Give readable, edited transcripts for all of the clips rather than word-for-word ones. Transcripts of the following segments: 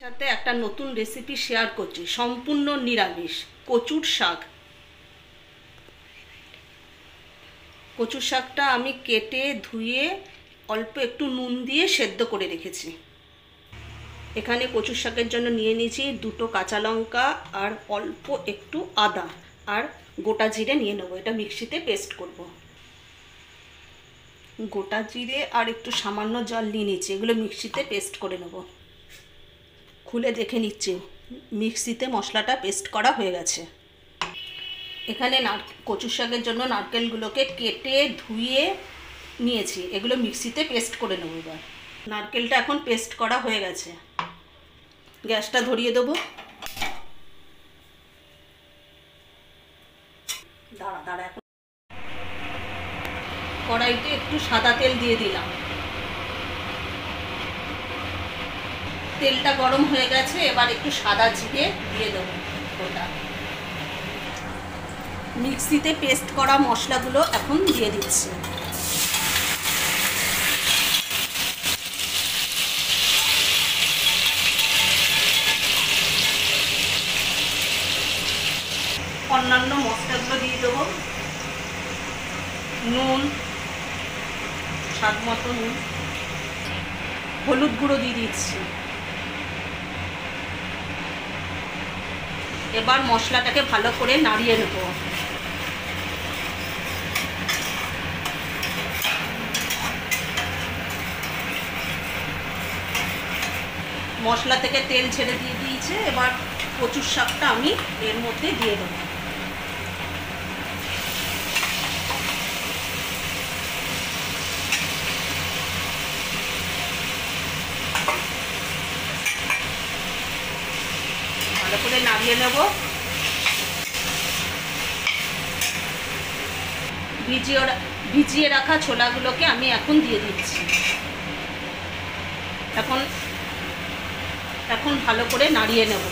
সাথে একটা নতুন রেসিপি শেয়ার করছি, সম্পূর্ণ নিরামিষ কচুর শাক। কচুর শাকটা আমি কেটে ধুয়ে অল্প একটু নুন দিয়ে সেদ্ধ করে রেখেছি। এখানে কচুর শাকের জন্য নিয়ে নিয়েছি 2টো কাঁচা লঙ্কা আর অল্প একটু আদা আর গোটা জিরে নিয়ে নেবো। এটা মিক্সিতে পেস্ট করব। গোটা জিরে আর একটু সামান্য জল নিয়ে নিচ্ছি, এগুলো মিক্সিতে পেস্ট করে নেব। খুলে দেখে নিচ্ছি মিক্সিতে মশলাটা পেস্ট করা হয়ে গেছে। এখানে কচুর শাকের জন্য নারকেলগুলোকে কেটে ধুয়ে নিয়েছি, এগুলো মিক্সিতে পেস্ট করে নেব। এবার নারকেলটা এখন পেস্ট করা হয়ে গেছে, গ্যাসটা ধরিয়ে দেবো। দাঁড়া এখন কড়াইতে একটু সাদা তেল দিয়ে দিলাম। তেলটা গরম হয়ে গেছে, এবার একটু সাদা জিরে দিয়ে দেবো। ওটা মিক্সিতে পেস্ট করা মশলাগুলো এখন দিয়ে দিচ্ছি। অন্যান্য মশলাগুলো দিয়ে দেবো। নুন, স্বাদ মতো নুন, হলুদ গুঁড়ো দিয়ে দিচ্ছি। এবার মশলাটাকে ভালো করে নাড়িয়ে নেব। মশলা থেকে তেল ছেড়ে দিয়ে দিয়েছে, এবার কচুর শাকটা আমি এর মধ্যে দিয়ে দেবো। ভালো করে নাড়িয়ে নেব। ভিজিয়ে রাখা ছোলাগুলোকে আমি এখন দিয়ে দিচ্ছি। এখন ভালো করে নাড়িয়ে নেব।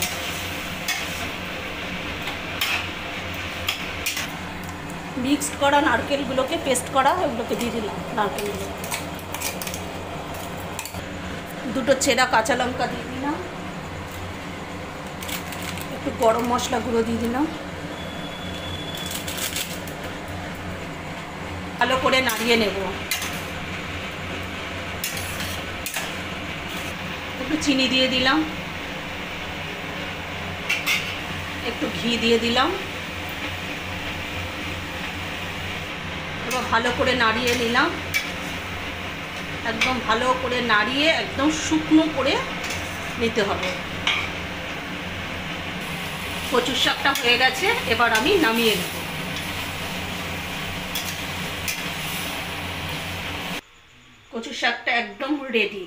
মিক্সড করা নারকেলগুলোকে পেস্ট করা ওগুলোকে দিয়ে দিলাম। নারকেলগুলো, 2টো ছেঁড়া কাঁচা লঙ্কা দিয়ে দিলাম, একটু গরম মশলা গুঁড়ো দিয়ে দিলাম। ভালো করে নাড়িয়ে নেব। একটু চিনি দিয়ে দিলাম, একটু ঘি দিয়ে দিলাম। এবার ভালো করে নাড়িয়ে নিলাম। একদম ভালো করে নাড়িয়ে একদম শুকনো করে নিতে হবে। কচুর শাকটা হয়ে গেছে, এবার আমি নামিয়ে নেব। কচুর শাকটা একদম রেডি।